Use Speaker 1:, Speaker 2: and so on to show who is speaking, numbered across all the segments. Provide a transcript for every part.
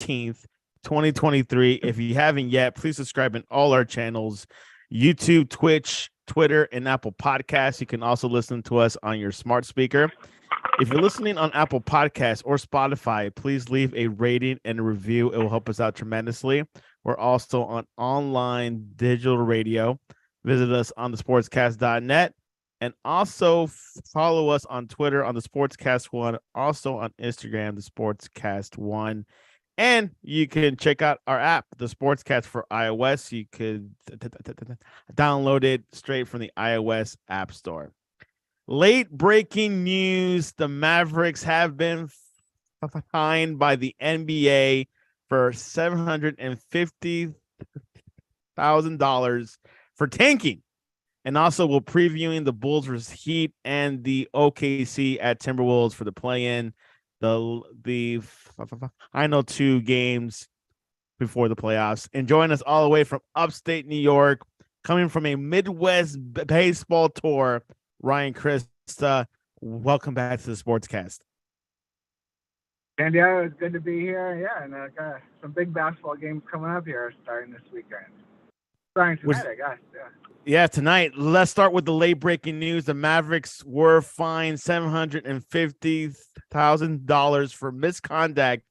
Speaker 1: 13th, 2023. If you haven't yet, please subscribe in all our channels, YouTube, Twitch, Twitter, and Apple Podcasts. You can also listen to us on your smart speaker. If you're listening on Apple Podcasts or Spotify, please leave a rating and a review. It will help us out tremendously. We're also on online digital radio. Visit us on thesportscast.net and also follow us on Twitter on the Sportscast1, also on Instagram, the Sportscast1. And you can check out our app, the Sportscast for iOS. You could download it straight from the iOS App Store. Late breaking news: the Mavericks have been fined by the NBA for $750,000 for tanking. And also, we're previewing the Bulls versus Heat and the OKC at Timberwolves for the play-in. The final 2 games before the playoffs. And join us all the way from upstate New York, coming from a Midwest baseball tour, Ryan Krista. Welcome back to the Sportscast.
Speaker 2: Santiago, it's good to be here. Yeah, and got some big basketball games coming up here starting this weekend. Starting tonight, I guess.
Speaker 1: Yeah, tonight. Let's start with the late breaking news. The Mavericks were fined $750,000 for misconduct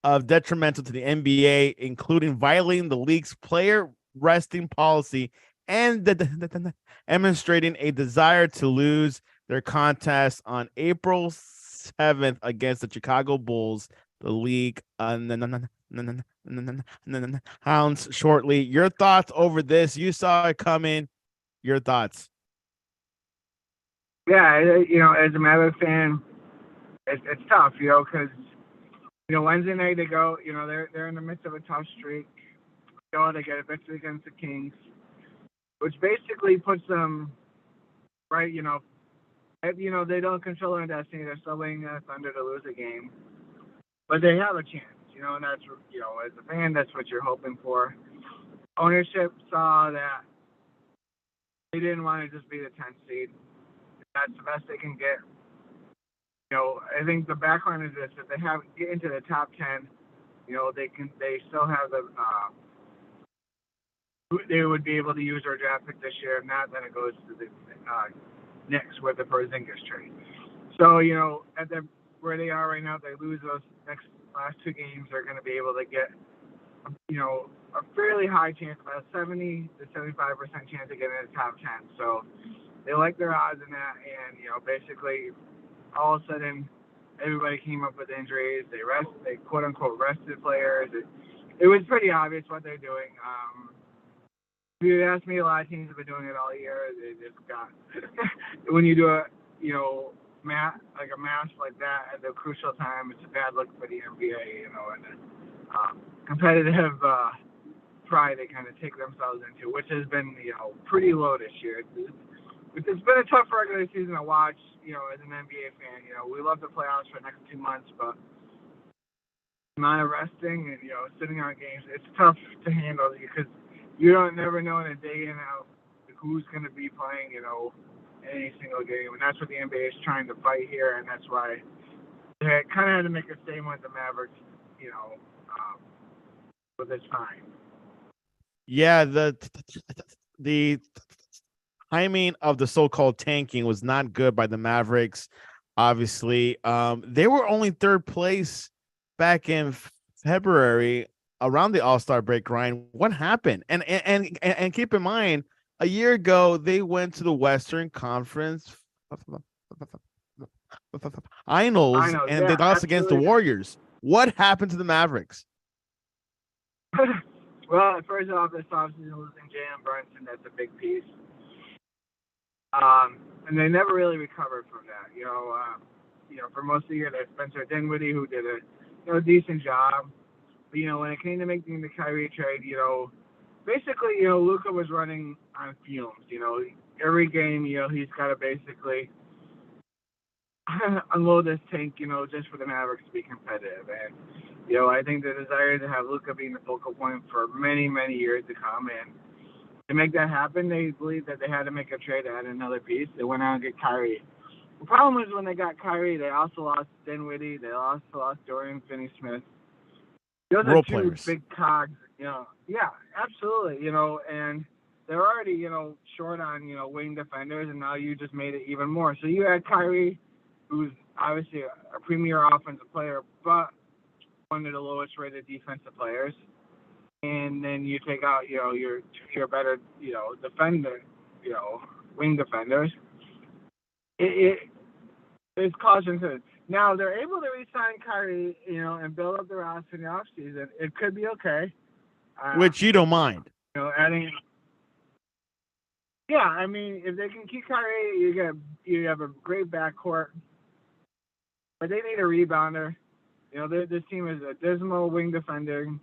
Speaker 1: of detrimental to the NBA, including violating the league's player resting policy and demonstrating a desire to lose their contest on April 7th against the Chicago Bulls. The league hounds shortly. Your thoughts over this? You saw it coming. Your thoughts?
Speaker 2: Yeah, as a Mavericks fan, it's tough, because Wednesday night they go, they're in the midst of a tough streak. They get a victory against the Kings, which basically puts them right. They don't control their destiny. They're still waiting on Thunder to lose a game, but they have a chance. And that's as a fan, that's what you're hoping for. Ownership saw that they didn't want to just be the 10th seed. That's the best they can get. I think the background is this: if they get into the top 10, they still have they would be able to use their draft pick this year. If not, then it goes to the Knicks with the Porzingis trade. So at where they are right now, if they lose those last 2 games, they're going to be able to get a fairly high chance, about a 70 to 75% chance of getting in the top 10. So they like their odds in that, and basically all of a sudden everybody came up with injuries. They quote unquote rested players. It was pretty obvious what they're doing. If you ask me, a lot of teams have been doing it all year. They just got when you do a math like that at the crucial time, it's a bad look for the NBA. And competitive pride they kind of take themselves into, which has been pretty low this year. It's been a tough regular season to watch. As an NBA fan, we love the playoffs for the next 2 months, but the amount of resting and sitting on games, it's tough to handle because you don't never know in a day and out who's going to be playing, any single game, and that's what the NBA is trying to fight here, and that's why they kind of had to make a statement with the Mavericks, with this fine.
Speaker 1: Yeah, the timing of the so-called tanking was not good by the Mavericks. Obviously, they were only 3rd place back in February around the All-Star break. Ryan, what happened? And keep in mind, a year ago they went to the Western Conference Finals, and they lost against the Warriors. What happened to the Mavericks?
Speaker 2: Well, first off, this offseason losing Jalen Brunson, that's a big piece. And they never really recovered from that. For most of the year, they had Spencer Dinwiddie, who did a decent job. But, when it came to making the Kyrie trade, basically, Luka was running on fumes. Every game, he's got to basically unload this tank, just for the Mavericks to be competitive. And, I think the desire to have Luka being the focal point for many, many years to come. And to make that happen, they believed that they had to make a trade to add another piece. They went out and get Kyrie. The problem is when they got Kyrie, they also lost Dinwiddie. They also lost Dorian Finney-Smith. Those are
Speaker 1: role
Speaker 2: two
Speaker 1: players.
Speaker 2: big cogs. Yeah, absolutely. And they're already short on wing defenders, and now you just made it even more. So you had Kyrie, who's obviously a premier offensive player, but one of the lowest rated defensive players. And then you take out, your better, defender, wing defenders. It's causing to. Now they're able to re-sign Kyrie, and build up the roster in the offseason. It could be okay.
Speaker 1: Which you don't mind.
Speaker 2: Adding. Yeah, I mean, if they can keep Kyrie, you have a great backcourt. But they need a rebounder. This team is a dismal wing defending,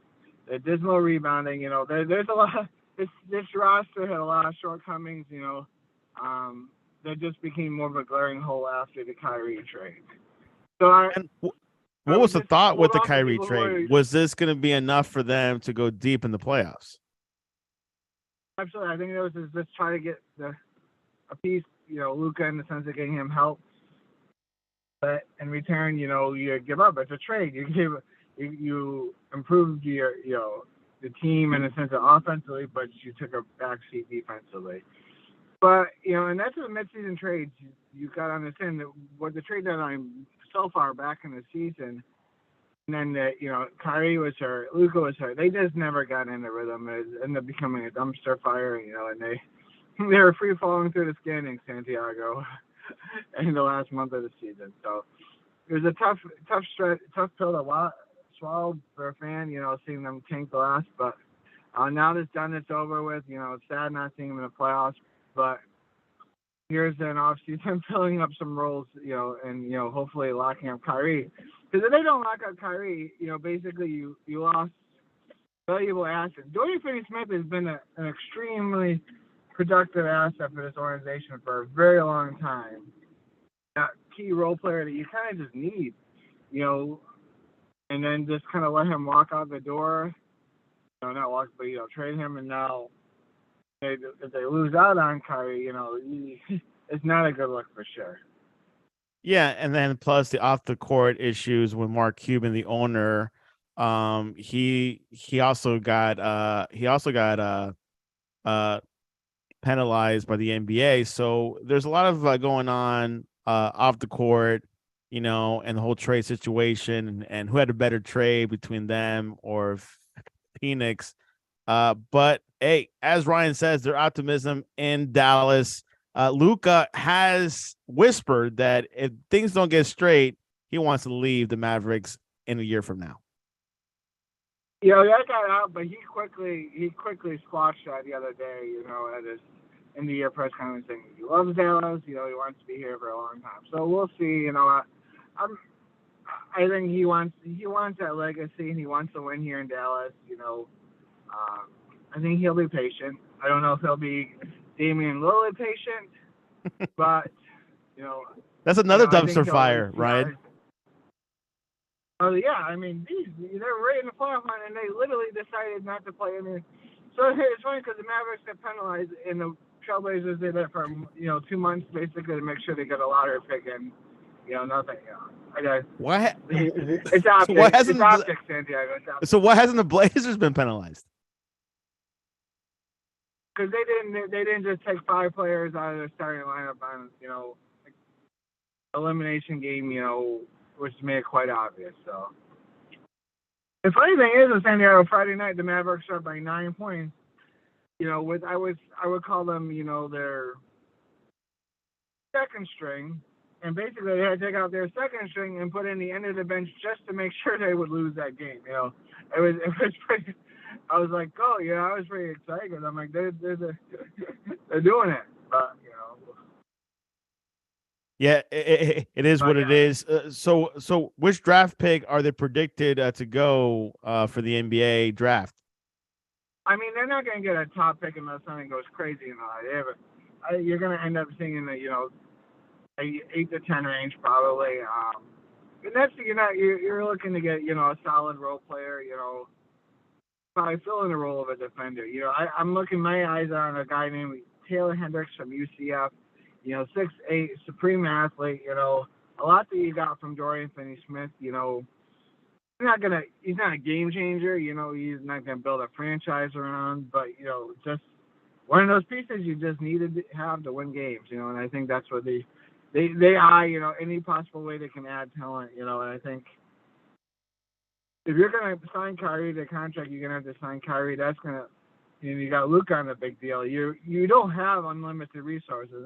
Speaker 2: a dismal rebounding. There's a lot. This roster had a lot of shortcomings. That just became more of a glaring hole after the Kyrie trade. So
Speaker 1: what was the thought with the Kyrie trade? Was this going to be enough for them to go deep in the playoffs?
Speaker 2: Absolutely, I think it was just try to get a piece, Luka, in the sense of getting him help. But in return, you give up. It's a trade. You improved the team in a sense of offensively, but you took a backseat defensively. But and that's what midseason trades. You got to understand that what the trade deadline so far back in the season, and then Kyrie was hurt, Luka was hurt. They just never got in the rhythm. It ended up becoming a dumpster fire, and they were free falling through the standings, Santiago, in the last month of the season. So it was a tough pill to swallow for a fan, seeing them tank the last. But now that's done, it's over with. It's sad not seeing them in the playoffs, but here's an offseason filling up some roles, and hopefully locking up Kyrie. Because if they don't lock up Kyrie, basically you lost valuable assets. Dorian Finney-Smith has been an extremely productive asset for this organization for a very long time. That key role player that you kind of just need, and then just kind of let him walk out the door. Not walk, but trade him, and now if they lose out on Kyrie, it's not a good look for sure.
Speaker 1: Yeah, and then plus the off the court issues with Mark Cuban, the owner. He also got penalized by the NBA. So there's a lot of going on off the court, and the whole trade situation, and who had a better trade between them or Phoenix. But hey, as Ryan says, their optimism in Dallas. Luka has whispered that if things don't get straight, he wants to leave the Mavericks in a year from now.
Speaker 2: That got out, but he quickly squashed that the other day, at his end of year press conference, saying he loves Dallas, he wants to be here for a long time. So we'll see, I think he wants that legacy, and he wants to win here in Dallas, I think he'll be patient. I don't know if he'll be Damian Lillard patient, but
Speaker 1: that's another dumpster fire, Ryan.
Speaker 2: Oh yeah, I mean, they're right in the playoff line, and they literally decided not to play. So it's funny because the Mavericks got penalized, and the Trailblazers did that for 2 months basically to make sure they got a lottery pick, and nothing.
Speaker 1: What?
Speaker 2: It's optics. It's optics, Santiago. It's optics.
Speaker 1: So why hasn't the Blazers been penalized?
Speaker 2: Because they didn't just take 5 players out of their starting lineup on elimination game, which made it quite obvious. So the funny thing is, in San Diego, Friday night the Mavericks are up by 9 points. I would call them their second string, and basically they had to take out their second string and put in the end of the bench just to make sure they would lose that game. It was pretty. I was like, oh yeah, I was pretty excited. I'm like, they're doing it, but
Speaker 1: Yeah, it is what it is. So which draft pick are they predicted to go for the NBA draft?
Speaker 2: I mean, they're not going to get a top pick unless something goes crazy and all. You're going to end up seeing in the 8 to 10 range probably. And that's you're looking to get a solid role player. Probably fill in the role of a defender. I'm looking. My eyes are on a guy named Taylor Hendricks from UCF. 6'8", supreme athlete. A lot that you got from Dorian Finney-Smith. he's not a game changer. You know, he's not gonna build a franchise around, but you know, just one of those pieces you just needed to have to win games. You know, and I think that's what they eye. You know, any possible way they can add talent. You know, and I think if you're gonna sign Kyrie to contract, you're gonna have to sign Kyrie. That's gonna, you know, you got Luke on a big deal. You don't have unlimited resources,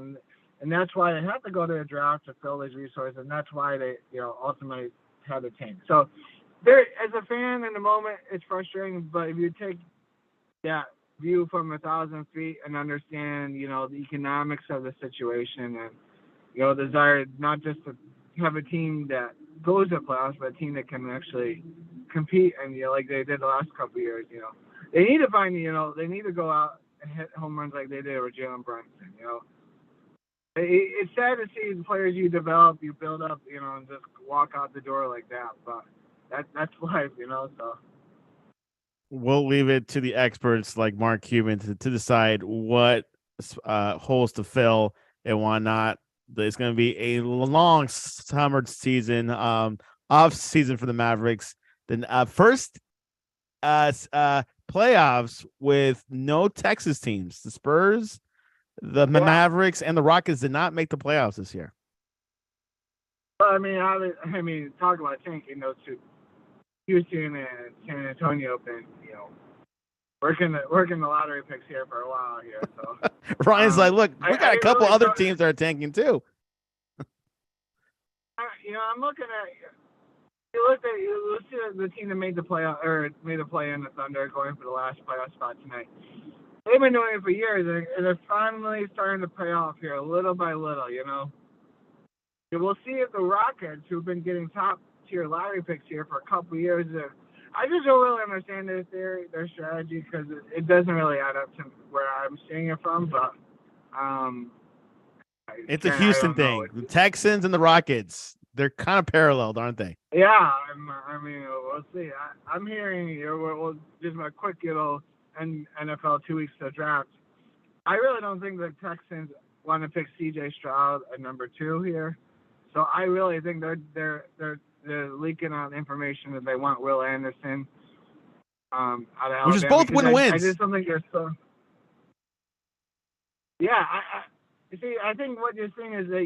Speaker 2: and that's why they have to go to the draft to fill these resources, and that's why they, you know, ultimately have the team. So there, as a fan in the moment, it's frustrating, but if you take that view from 1,000 feet and understand, you know, the economics of the situation and, you know, desire not just to have a team that goes to playoffs, but a team that can actually compete, and, you know, like they did the last couple of years, you know, they need to find, you know, they need to go out and hit home runs like they did with Jalen Brunson, you know. It's sad to see the players you develop, you build up, you know, and just walk out the door like that, but that's life, you know, so.
Speaker 1: We'll leave it to the experts like Mark Cuban to decide what holes to fill and why not. It's going to be a long summer season, off season for the Mavericks. Then first playoffs with no Texas teams. The Spurs, the Mavericks, and the Rockets did not make the playoffs this year.
Speaker 2: I mean, talk about tanking. Those two, Houston and San Antonio, been, you know, working the lottery picks here for a while here. So
Speaker 1: Ryan's like, look, we got a couple really other teams that are tanking too.
Speaker 2: You know, I'm looking at. You see the team that made the play in the Thunder going for the last playoff spot tonight. They've been doing it for years, and they're finally starting to pay off here, little by little. You know, and we'll see if the Rockets, who've been getting top tier lottery picks here for a couple of years, I just don't really understand their strategy, because it doesn't really add up to where I'm seeing it from. But
Speaker 1: it's a Houston thing. The Texans and the Rockets, they're kind of paralleled, aren't they?
Speaker 2: Yeah, I mean, we'll see. I'm hearing, we'll just a quick little NFL 2 weeks to draft. I really don't think the Texans want to pick C.J. Stroud at number 2 here. So I really think they're leaking out information that they want Will Anderson out of Alabama.
Speaker 1: Which is both win-wins.
Speaker 2: I just don't think they're so. Yeah, I think what you're saying is that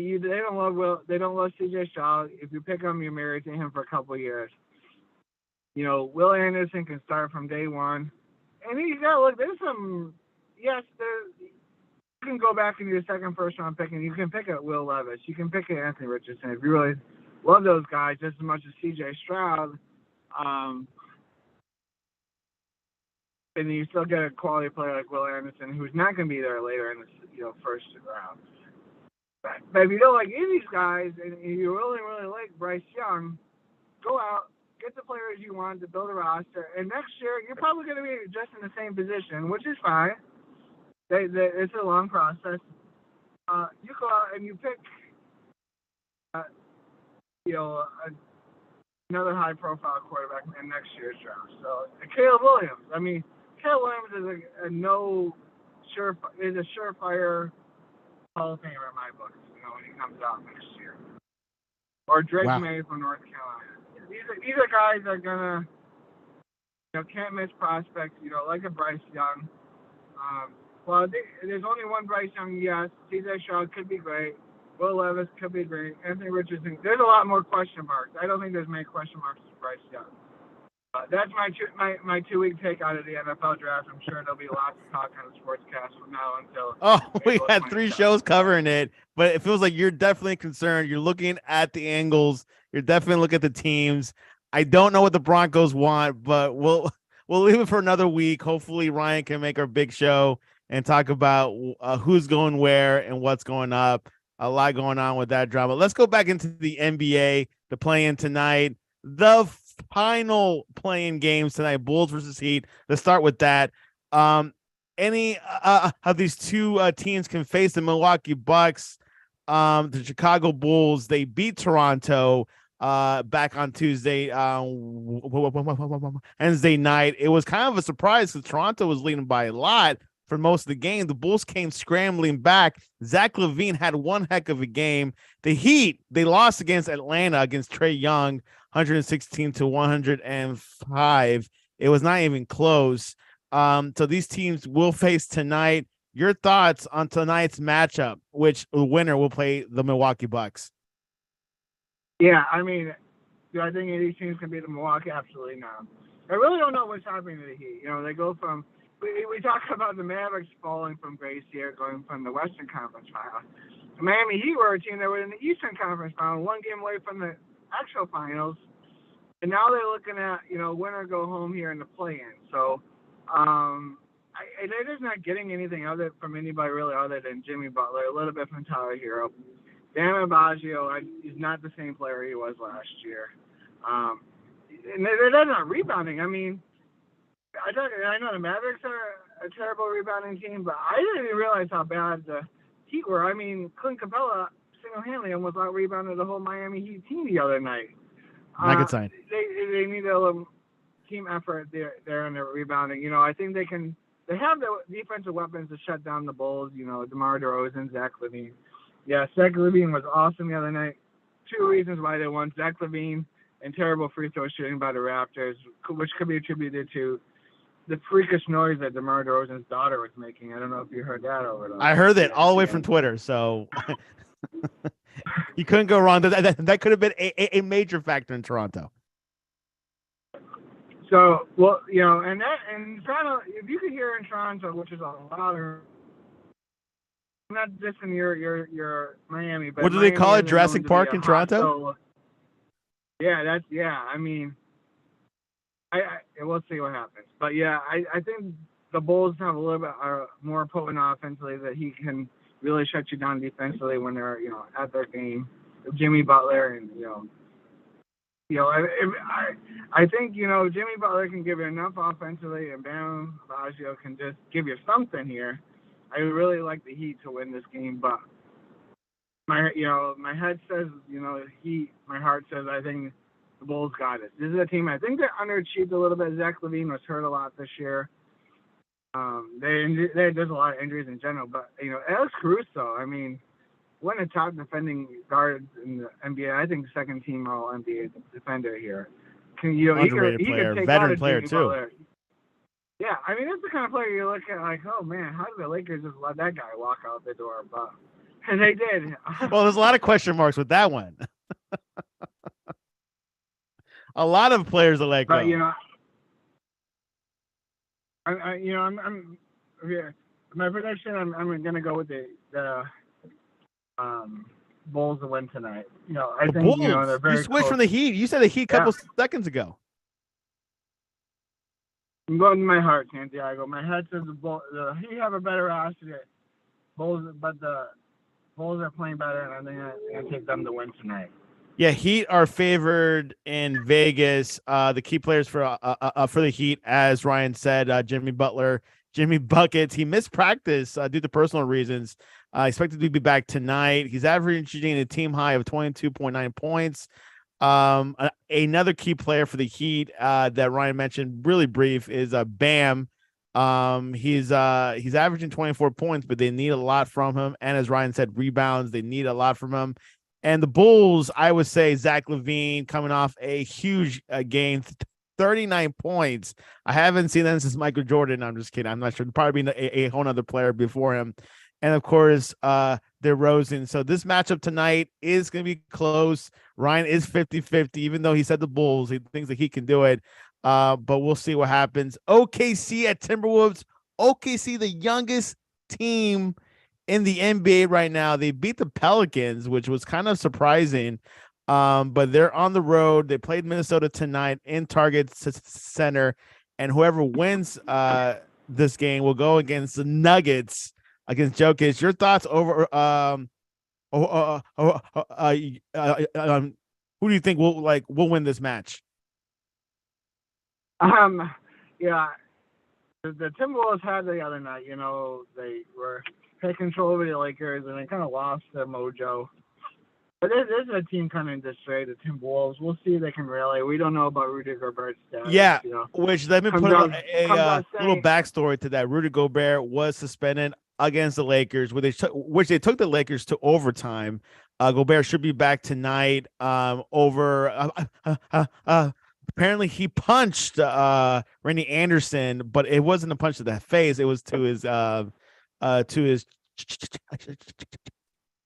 Speaker 2: they don't love C.J. Stroud. If you pick him, you're married to him for a couple of years. You know, Will Anderson can start from day one, and you look. There's some, yes, you can go back into your second, first round pick, and you can pick at Will Levis. You can pick at Anthony Richardson if you really love those guys just as much as C.J. Stroud. And you still get a quality player like Will Anderson, who's not going to be there later in the first round. But if you don't like any of these guys, and you really, really like Bryce Young, go out, get the players you want to build a roster, and next year you're probably going to be just in the same position, which is fine. It's a long process. You go out and you pick, another high-profile quarterback in next year's draft. So Caleb Williams. I mean, Caleb Williams is a surefire Hall of Famer in my book, when he comes out next year. Or Drake May from North Carolina. These are guys that are gonna, can't miss prospects, like a Bryce Young. There's only one Bryce Young, yes. C.J. Stroud could be great. Will Levis could be great. Anthony Richardson. There's a lot more question marks. I don't think there's many question marks with Bryce Young. That's my 2 week take out of the NFL draft. I'm sure there'll be lots of talk on the sportscast from now until.
Speaker 1: Oh, we had 3 shows covering it, but it feels like you're definitely concerned. You're looking at the angles. You're definitely looking at the teams. I don't know what the Broncos want, but we'll leave it for another week. Hopefully, Ryan can make our big show and talk about who's going where and what's going up. A lot going on with that drama. Let's go back into the NBA, the play-in tonight. The final play-in games tonight, Bulls versus Heat. Let's start with that. Any of these two teams can face the Milwaukee Bucks. The Chicago Bulls, they beat Toronto back on Tuesday, Wednesday night. It was kind of a surprise because Toronto was leading by a lot for most of the game. The Bulls came scrambling back. Zach LaVine had one heck of a game. The Heat, they lost against Atlanta, against Trae Young, 116 to 105. It was not even close. So these teams will face tonight. Your thoughts on tonight's matchup, which the winner will play the Milwaukee Bucks?
Speaker 2: Yeah, I mean, do I think any of these teams can beat the Milwaukee? Absolutely not. I really don't know what's happening to the Heat. You know, they go from we talk about the Mavericks falling from grace here, going from the Western Conference Final. The Miami Heat were a team that were in the Eastern Conference Final, one game away from the actual finals, and now they're looking at, you know, win or go home here in the play-in. So they're just not getting anything other from anybody really other than Jimmy Butler, a little bit from Tyler Hero. Bam Adebayo is not the same player he was last year. And they're not rebounding. I mean, I know the Mavericks are a terrible rebounding team, but I didn't even realize how bad the Heat were. I mean, Clint Capella single-handedly almost out-rebounded the whole Miami Heat team the other night.
Speaker 1: Not good sign.
Speaker 2: They need a little team effort there in the rebounding. You know, I think they have the defensive weapons to shut down the Bulls. You know, DeMar DeRozan, Zach LaVine. Yeah, Zach LaVine was awesome the other night. Two reasons why they won: Zach LaVine and terrible free throw shooting by the Raptors, which could be attributed to the freakish noise that DeMar DeRozan's daughter was making. I don't know if you heard that over there.
Speaker 1: I heard that all the way from Twitter, so you couldn't go wrong. That could have been a major factor in Toronto.
Speaker 2: So, well, you know, and Toronto, if you could hear in Toronto, which is a louder, not just in your Miami, but
Speaker 1: what do they call it? Jurassic Park in Toronto?
Speaker 2: Yeah, I mean, we'll see what happens. But yeah, I think the Bulls have a little bit more potent offensively that he can really shut you down defensively when they're, you know, at their game. Jimmy Butler and I think, you know, Jimmy Butler can give you enough offensively, and Bam Adebayo can just give you something here. I really like the Heat to win this game, but my head says, you know, Heat. My heart says I think the Bulls got it. This is a team I think they're underachieved a little bit. Zach LaVine was hurt a lot this year. There's a lot of injuries in general, but you know, Alex Caruso, I mean, one of the top defending guards in the NBA. I think second team All NBA defender here.
Speaker 1: Underrated player, veteran player too.
Speaker 2: Butler. Yeah, I mean, that's the kind of player you look at like, oh man, how did the Lakers just let that guy walk out the door? But and they did.
Speaker 1: Well, there's a lot of question marks with that one. A lot of players are like,
Speaker 2: but you know, I'm my prediction. I'm gonna go with the Bulls to win tonight. You know, I think
Speaker 1: Bulls.
Speaker 2: You know, they're very.
Speaker 1: You switched
Speaker 2: close.
Speaker 1: from the Heat. You said the Heat a couple seconds ago.
Speaker 2: I'm going to my heart, Santiago. My head says the Bulls. He have a better roster. Bulls, but the Bulls are playing better, and I think I'm going to take them to win tonight.
Speaker 1: Yeah, Heat are favored in Vegas. The key players for the Heat, as Ryan said, Jimmy Butler, Jimmy Buckets. He missed practice due to personal reasons. Expected to be back tonight. He's averaging a team high of 22.9 points. Another key player for the Heat that Ryan mentioned, really brief, is Bam. He's averaging 24 points, but they need a lot from him. And as Ryan said, rebounds, they need a lot from him. And the Bulls, I would say Zach LaVine coming off a huge game, 39 points. I haven't seen that since Michael Jordan. I'm just kidding. I'm not sure. Probably been a whole other player before him. And of course, DeRozan. So this matchup tonight is going to be close. Ryan is 50-50, even though he said the Bulls. He thinks that he can do it. But we'll see what happens. OKC at Timberwolves. OKC, the youngest team in the NBA right now. They beat the Pelicans, which was kind of surprising. But they're on the road. They played Minnesota tonight in Target Center. And whoever wins this game will go against the Nuggets, against Jokic. Your thoughts over who do you think will win this match?
Speaker 2: Yeah, the Timberwolves had the other night. You know, they had control over the Lakers, and they kind of lost their mojo. But this is a team kind of disarray, the Timberwolves. We'll see if they can rally. We don't know about Rudy Gobert's status.
Speaker 1: Yeah,
Speaker 2: you know.
Speaker 1: Which let me put a little backstory to that. Rudy Gobert was suspended against the Lakers, which they took the Lakers to overtime. Gobert should be back tonight. Over apparently he punched Randy Anderson, but it wasn't a punch to the face. It was to his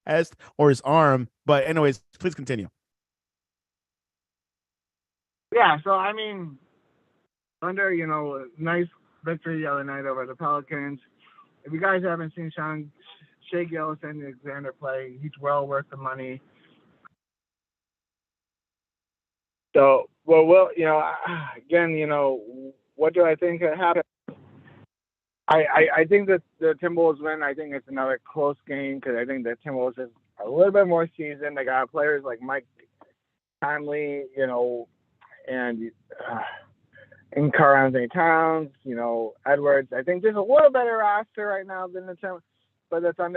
Speaker 1: chest or his arm. But anyways, please continue.
Speaker 2: Yeah, so I mean, Thunder, nice victory the other night over the Pelicans. If you guys haven't seen Shai Gilgeous-Alexander play, he's well worth the money. So, again, what do I think happened? I think that the Timberwolves win. I think it's another close game because I think the Timberwolves is a little bit more seasoned. They got players like Mike Conley, and Karl-Anthony Towns, Edwards. I think there's a little better roster right now than the Thunder.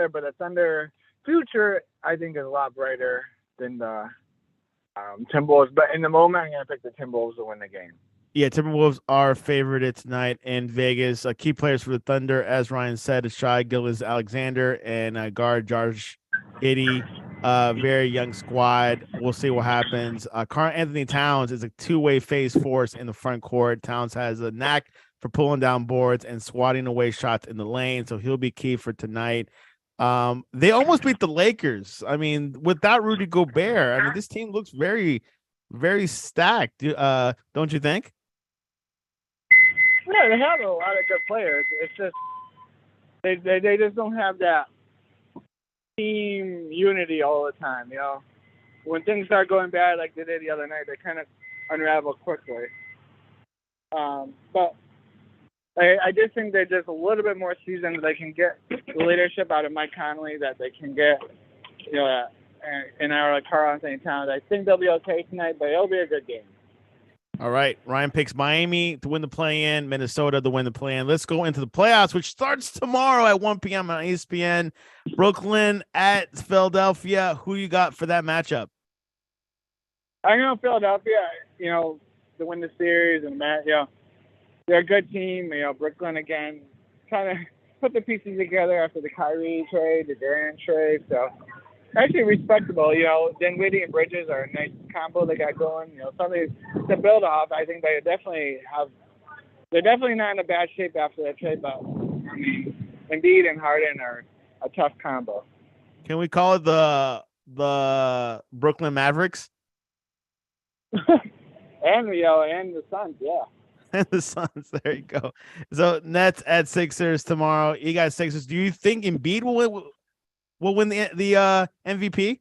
Speaker 2: But the Thunder future, I think, is a lot brighter than the Timberwolves. But in the moment, I'm going to pick the Timberwolves to win the game.
Speaker 1: Yeah, Timberwolves are favored tonight in Vegas. Key players for the Thunder, as Ryan said, is Shai Gilgeous-Alexander and guard Josh Giddey. Very young squad. We'll see what happens. Karl-Anthony Towns is a two-way phase force in the front court. Towns has a knack for pulling down boards and swatting away shots in the lane, so he'll be key for tonight. They almost beat the Lakers. I mean, without Rudy Gobert, I mean, this team looks very, very stacked. Don't you think?
Speaker 2: Yeah, they have a lot of good players. It's just they just don't have that team unity all the time. When things start going bad like they did the other night, they kind of unravel quickly. But I just think they're just a little bit more seasoned. They can get the leadership out of Mike Conley that they can get, in our Karl-Anthony Towns. I think they'll be okay tonight, but it'll be a good game.
Speaker 1: All right. Ryan picks Miami to win the play-in, Minnesota to win the play-in. Let's go into the playoffs, which starts tomorrow at 1 p.m. on ESPN. Brooklyn at Philadelphia. Who you got for that matchup?
Speaker 2: I know Philadelphia, to win the series, and they're a good team. Brooklyn, again, kind of put the pieces together after the Kyrie trade, the Durant trade. So, actually respectable. Dinwiddie and Bridges are a nice combo they got going. Something to build off. I think they're definitely not in a bad shape after that trade, but Embiid and Harden are a tough combo.
Speaker 1: Can we call it the Brooklyn Mavericks?
Speaker 2: and the Suns, yeah.
Speaker 1: And the Suns. There you go. So Nets at Sixers tomorrow. You got Sixers. Do you think Embiid will win the MVP?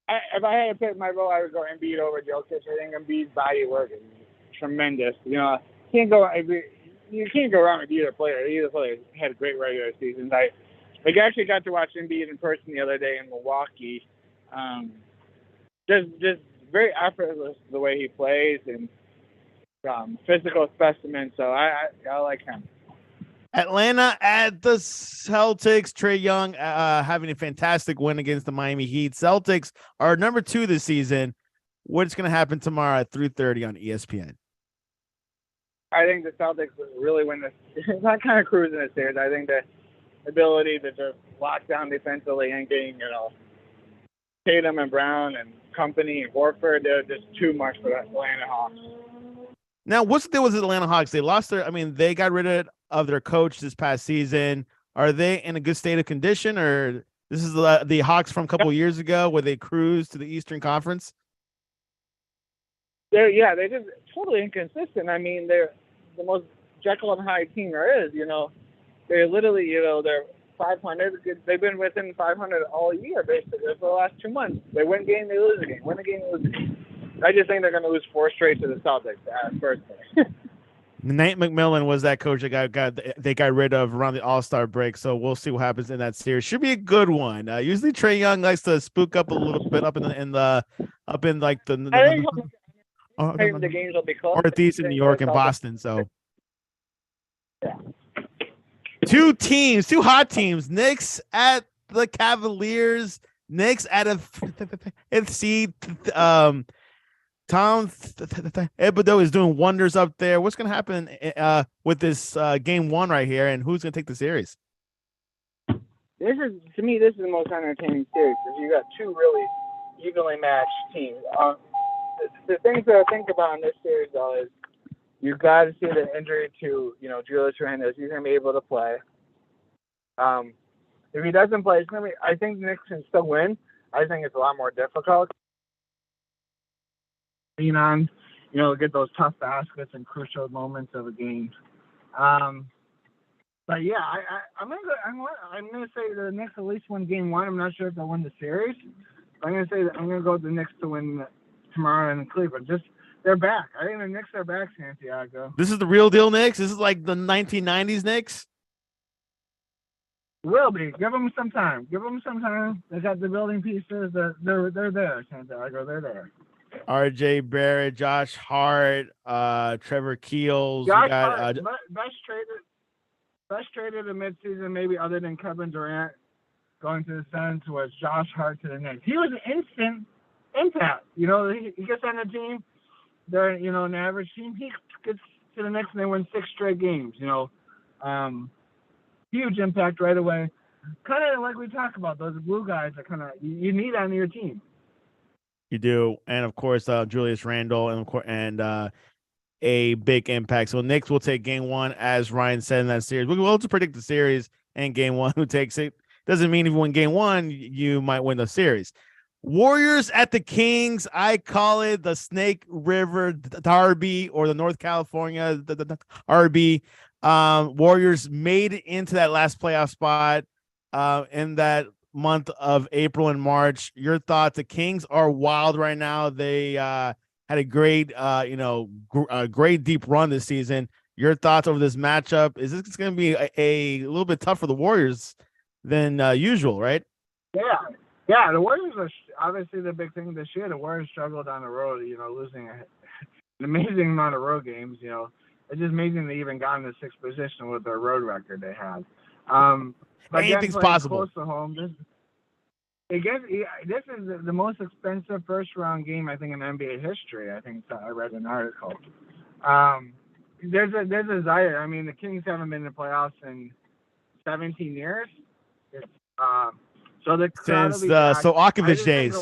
Speaker 2: If I had to pick my vote, I would go Embiid over Jokic. I think Embiid's body work is tremendous. You can't go wrong with either player. Either player had a great regular season. I actually got to watch Embiid in person the other day in Milwaukee. Just very effortless the way he plays and physical specimen. So I like him.
Speaker 1: Atlanta at the Celtics. Trae Young having a fantastic win against the Miami Heat. Celtics are number 2 this season. What's going to happen tomorrow at 3:30 on ESPN?
Speaker 2: I think the Celtics really win this. It's not kind of cruising this series. I think the ability to just lock down defensively and getting, Tatum and Brown and company and Horford, they're just too much for the Atlanta Hawks.
Speaker 1: Now, what's the deal with the Atlanta Hawks? They lost they got rid of their coach this past season. Are they in a good state of condition, or this is the Hawks from a couple years ago where they cruised to the Eastern Conference?
Speaker 2: They're just totally inconsistent. I mean, they're the most Jekyll and Hyde team there is. They're literally, they're 500. They've been within 500 all year, basically, for the last 2 months. They win a game, they lose a game. Win a game, they lose a game. I just think they're going to lose 4 straight to the Celtics personally.
Speaker 1: Nate McMillan was that coach that they got rid of around the All-Star break, so we'll see what happens in that series. Should be a good one. Usually Trae Young likes to spook up a little bit up in the
Speaker 2: games will be close.
Speaker 1: Northeast in New York and Boston. So
Speaker 2: yeah.
Speaker 1: Two hot teams. Knicks at the Cavaliers. Knicks at a fifth seed. Tom Thibodeau is doing wonders up there. What's going to happen with this game 1 right here, and who's going to take the series?
Speaker 2: this is the most entertaining series because you got two really evenly matched teams. The things that I think about in this series though is you've got to see the injury to Julius Randle. He's gonna be able to play. If he doesn't play, it's gonna be. I think the Knicks can still win. I think it's a lot more difficult. On, get those tough baskets and crucial moments of a game. But yeah, I'm gonna say the Knicks at least win game one. I'm not sure if they'll win the series. I'm gonna go with the Knicks to win tomorrow in Cleveland. Just they're back. I think the Knicks are back, Santiago.
Speaker 1: This is the real deal Knicks. This is like the 1990s Knicks.
Speaker 2: Will be. Give them some time. They got the building pieces. They're there, Santiago. They're there.
Speaker 1: R.J. Barrett, Josh Hart, Trevor Keels.
Speaker 2: Josh Hart, best traded in midseason, maybe other than Kevin Durant going to the Suns, was Josh Hart to the Knicks. He was an instant impact. He gets on the team. They're an average team. He gets to the Knicks and they win 6 straight games. Huge impact right away. Kind of like we talk about, those blue guys that kind of you need on your team.
Speaker 1: You do, and of course Julius Randle, and a big impact. So Knicks will take game one, as Ryan said in that series. We'll also predict the series and game one. Who takes it doesn't mean if you win game one, you might win the series. Warriors at the Kings. I call it the Snake River Derby, or the North California Derby. Warriors made it into that last playoff spot in that month of April and March. Your thoughts? The Kings are wild right now. They had a great, great deep run this season. Your thoughts over this matchup? Is this going to be a little bit tough for the Warriors than usual, right?
Speaker 2: Yeah. The Warriors are obviously the big thing this year. The Warriors struggled on the road, losing an amazing amount of road games. It's just amazing they even got in the 6th position with their road record they had. But
Speaker 1: anything's possible.
Speaker 2: Close to home. This is the most expensive first-round game, I think, in NBA history. I think I read an article. There's a desire. I mean, the Kings haven't been in the playoffs in 17 years. So the crowd
Speaker 1: since the Soakovich days.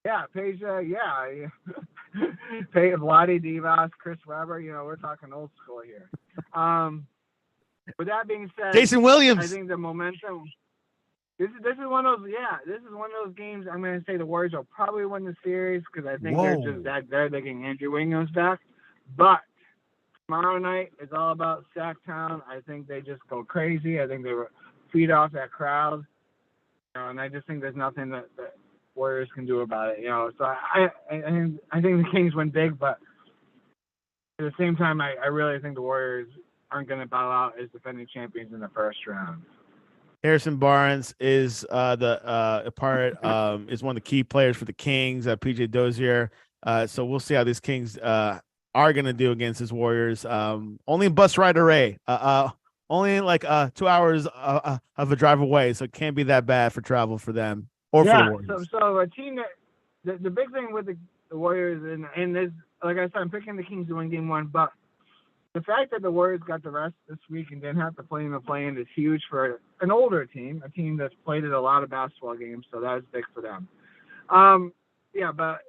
Speaker 2: Peja, Vlade Divac, Chris Webber. We're talking old school here. With that being said,
Speaker 1: Jason Williams.
Speaker 2: I think the momentum. This is one of those games. I'm going to say the Warriors will probably win the series because I think they're just that good. They're getting Andrew Wiggins back. But tomorrow night is all about Sacktown. I think they just go crazy. I think they feed off that crowd. And I just think there's nothing that Warriors can do about it. So I think the Kings win big, but at the same time, I really think the Warriors aren't going to bow out as defending champions in the first round.
Speaker 1: Harrison Barnes is is one of the key players for the Kings. PJ Dozier. So we'll see how these Kings are going to do against his Warriors. Only bus ride array. Only like 2 hours of a drive away, so it can't be that bad for travel for them or for the Warriors.
Speaker 2: So a team that the big thing with the Warriors and this, like I said, I'm picking the Kings to win game one, but the fact that the Warriors got the rest this week and didn't have to play in the play-in is huge for an older team, a team that's played in a lot of basketball games, so that was big for them. But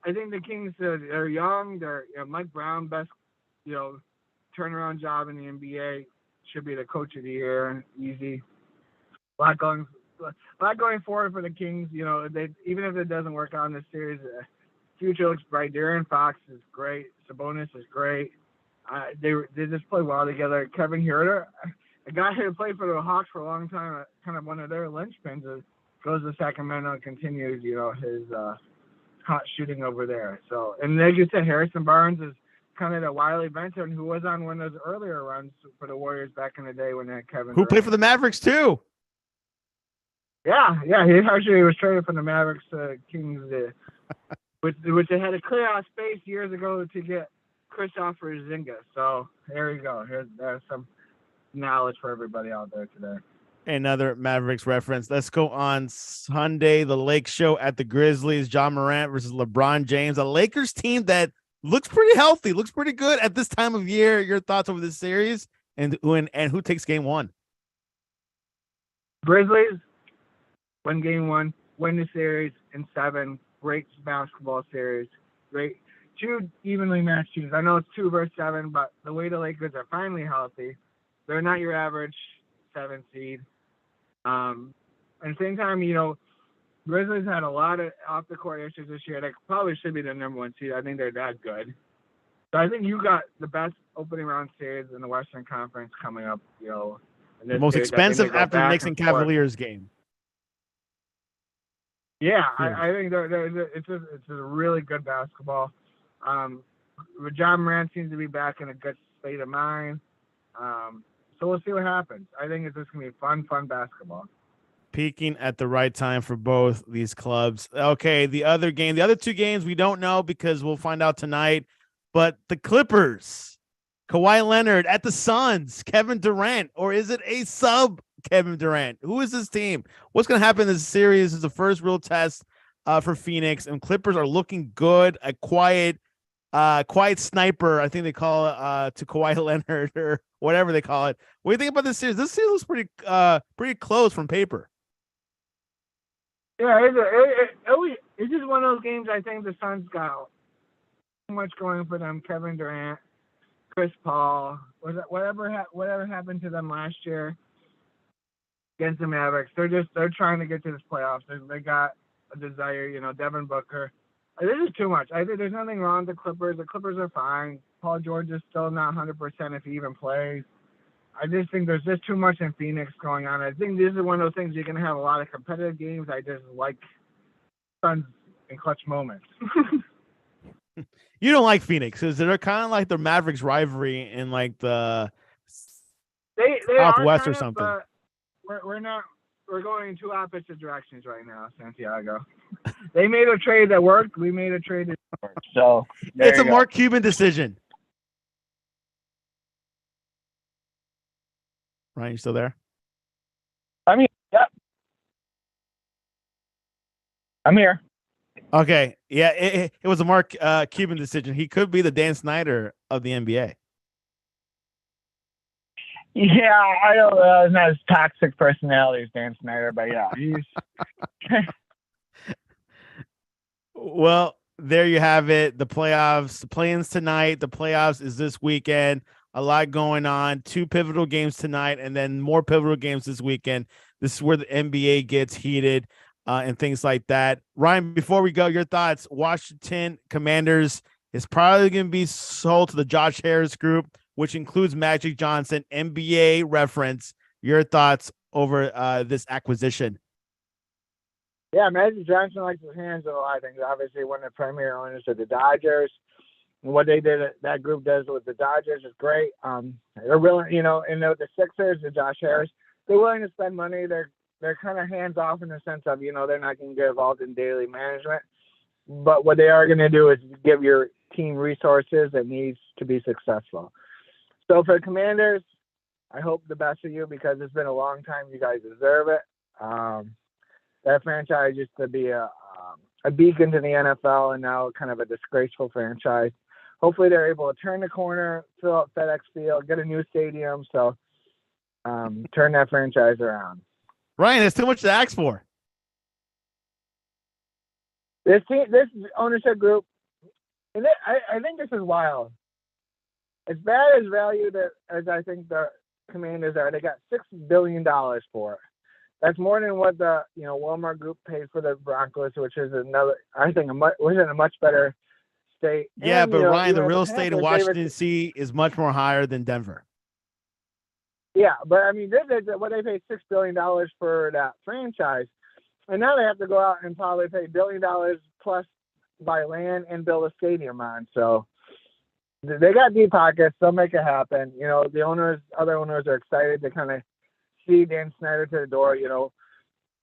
Speaker 2: I think the Kings, they're young. They're Mike Brown, best turnaround job in the NBA, should be the coach of the year, easy. A lot going forward for the Kings. Even if it doesn't work out in this series, future looks bright. De'Aaron Fox is great. Sabonis is great. They just play well together. Kevin Huerter, a guy who played for the Hawks for a long time, kind of one of their linchpins, goes to Sacramento and continues, his hot shooting over there. So, and like you said, Harrison Barnes is kind of the wily veteran who was on one of those earlier runs for the Warriors back in the day when they had Kevin.
Speaker 1: Who played for the Mavericks too?
Speaker 2: Yeah, he actually was traded from the Mavericks to Kings, which they had to clear out space years ago to get Kristaps Porzingis. So there you go. There's some knowledge for everybody out there today.
Speaker 1: Another Mavericks reference. Let's go on Sunday. The Lake Show at the Grizzlies. John Morant versus LeBron James. A Lakers team that looks pretty healthy, looks pretty good at this time of year. Your thoughts over this series and who takes game one?
Speaker 2: Grizzlies win game 1, win the series in 7. Great basketball series. Great. 2 evenly matched teams. I know it's 2 versus 7, but the way the Lakers are finally healthy, they're not your average 7 seed. At the same time, Grizzlies had a lot of off the court issues this year. They probably should be the number 1 seed. I think they're that good. So I think you got the best opening round series in the Western Conference coming up.
Speaker 1: The most expensive after the Knicks and Cavaliers game.
Speaker 2: Yeah, I think it's a really good basketball. John Morant seems to be back in a good state of mind. So we'll see what happens. I think it's just going to be fun basketball.
Speaker 1: Peaking at the right time for both these clubs. Okay, the other 2 games we don't know because we'll find out tonight. But the Clippers, Kawhi Leonard at the Suns, Kevin Durant, or is it a sub Kevin Durant? Who is this team? What's going to happen in this series? This is the first real test for Phoenix, and Clippers are looking good. A quiet sniper, I think they call it, to Kawhi Leonard or whatever they call it. What do you think about this series? This series looks pretty close from paper.
Speaker 2: Yeah, it's just one of those games. I think the Suns got so much going for them. Kevin Durant, Chris Paul, whatever happened to them last year against the Mavericks. They're trying to get to this playoffs. They got a desire. Devin Booker. This is too much. I think there's nothing wrong with the Clippers. The Clippers are fine. Paul George is still not 100% if he even plays. I just think there's just too much in Phoenix going on. I think this is one of those things you're going to have a lot of competitive games. I just like Suns in clutch moments.
Speaker 1: You don't like Phoenix because they're kind of like the Mavericks rivalry in like the
Speaker 2: they
Speaker 1: Southwest or something.
Speaker 2: We're not. We're going in 2 opposite directions right now, Santiago. They made a trade that worked. We made a trade that worked. So
Speaker 1: it's a Mark Cuban decision. Ryan, you still there?
Speaker 2: Yep. I'm here.
Speaker 1: Okay. Yeah, it was a Mark Cuban decision. He could be the Dan Snyder of the NBA.
Speaker 2: Yeah, I don't know. He's not as toxic personality as Dan Snyder, but yeah, he's.
Speaker 1: Well, there you have it. The playoffs, the play-ins tonight. The playoffs is this weekend. A lot going on. 2 pivotal games tonight, and then more pivotal games this weekend. This is where the NBA gets heated and things like that. Ryan, before we go, your thoughts. Washington Commanders is probably going to be sold to the Josh Harris group, which includes Magic Johnson, NBA reference. Your thoughts over this acquisition?
Speaker 2: Yeah, Magic Johnson likes his hands on a lot of things. Obviously, one of the primary owners of the Dodgers. What they did, that group does with the Dodgers is great. They're willing, and the Sixers, the Josh Harris, they're willing to spend money. They're kind of hands off in the sense of, they're not going to get involved in daily management. But what they are going to do is give your team resources that needs to be successful. So for the Commanders, I hope the best for you because it's been a long time. You guys deserve it. That franchise used to be a beacon to the NFL and now kind of a disgraceful franchise. Hopefully they're able to turn the corner, fill up FedEx Field, get a new stadium. So turn that franchise around.
Speaker 1: Ryan, it's too much to ask for.
Speaker 2: This ownership group, and I think this is wild. As bad as valued as I think the Commanders are, they got $6 billion for it. That's more than what the Walmart Group paid for the Broncos, which is another. I think was in a much better state.
Speaker 1: Yeah,
Speaker 2: and,
Speaker 1: but Ryan, the real
Speaker 2: Panthers,
Speaker 1: estate of Washington D.C. is much more higher than Denver.
Speaker 2: Yeah, but I mean, what they paid $6 billion for that franchise, and now they have to go out and probably pay $1 billion plus buy land and build a stadium on. So they got deep pockets. They'll make it happen. The other owners are excited to kind of see Dan Snyder to the door.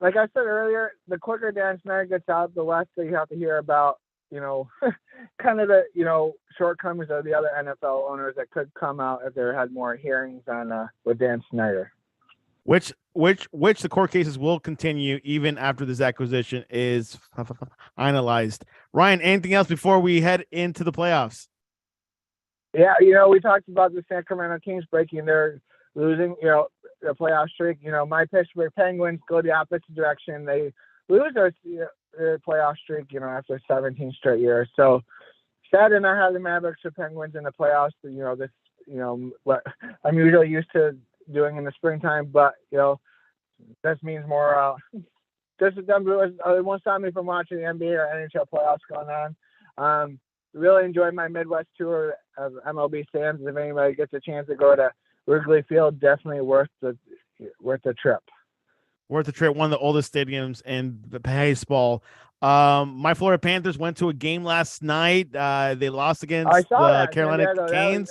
Speaker 2: Like I said earlier, the quicker Dan Snyder gets out, the less that you have to hear about, kind of the, shortcomings of the other NFL owners that could come out if there had more hearings on with Dan Snyder.
Speaker 1: Which the court cases will continue even after this acquisition is finalized. Ryan, anything else before we head into the playoffs?
Speaker 2: Yeah, we talked about the Sacramento Kings breaking their losing, the playoff streak. You know, my Pittsburgh Penguins go the opposite direction. They lose their playoff streak, you know, after 17 straight years. So sad to not have the Mavericks or Penguins in the playoffs. You know, this, you know, what I'm usually used to doing in the springtime, but, you know, this means more. This is them. It won't stop me from watching the NBA or NHL playoffs going on. Really enjoyed my Midwest tour of MLB stands. If anybody gets a chance to go to Wrigley Field, definitely worth the trip.
Speaker 1: Worth the trip. One of the oldest stadiums in the baseball. My Florida Panthers went to a game last night. They lost against the Carolina Canes.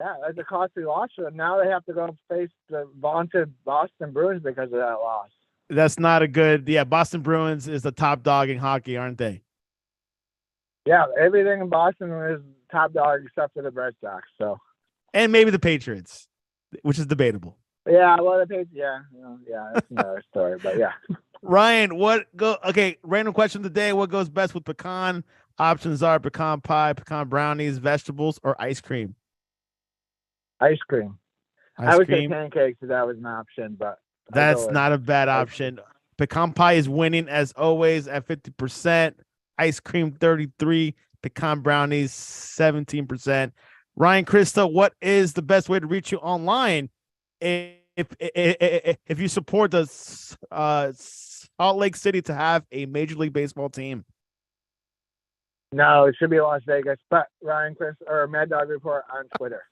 Speaker 2: Yeah, that's a costly loss for them. Now they have to go face the vaunted Boston Bruins because of that loss.
Speaker 1: That's not a good. Yeah, Boston Bruins is the top dog in hockey, aren't they?
Speaker 2: Yeah, everything in Boston is top dog except for the Red Sox. So,
Speaker 1: and maybe the Patriots, which is debatable.
Speaker 2: Yeah, well, the Patriots. Yeah, that's another story. But yeah,
Speaker 1: Ryan, okay, random question of the day. What goes best with pecan? Options are pecan pie, pecan brownies, vegetables, or ice cream.
Speaker 2: Ice cream. I would say pancakes if that was an option, but
Speaker 1: that's not a bad option. Pecan pie is winning as always at 50%. Ice cream 33%. Pecan brownies 17%. Ryan Christo, what is the best way to reach you online if you support the Salt Lake City to have a Major League Baseball team?
Speaker 2: No, it should be Las Vegas, but Ryan Chris or Mad Dog Report on Twitter.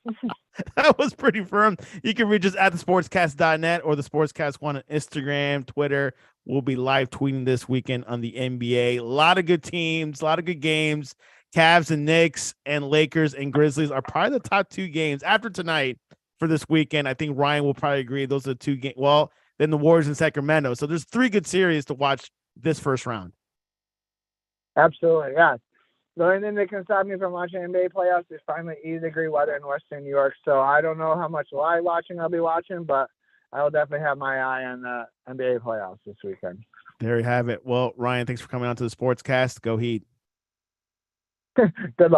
Speaker 1: That was pretty firm. You can reach us at thesportscast.net or the Sportscast One on Instagram, Twitter. We'll be live tweeting this weekend on the NBA. A lot of good teams, a lot of good games. Cavs and Knicks and Lakers and Grizzlies are probably the top two games after tonight for this weekend. I think Ryan will probably agree those are the two games. Well, then the Warriors in Sacramento. So there's three good series to watch this first round.
Speaker 2: Absolutely, yeah. The only thing that can stop me from watching NBA playoffs is finally 80-degree weather in Western New York. So I don't know how much live watching I'll be watching, but I will definitely have my eye on the NBA playoffs this weekend.
Speaker 1: There you have it. Well, Ryan, thanks for coming on to the Sportscast. Go Heat.
Speaker 2: Good luck.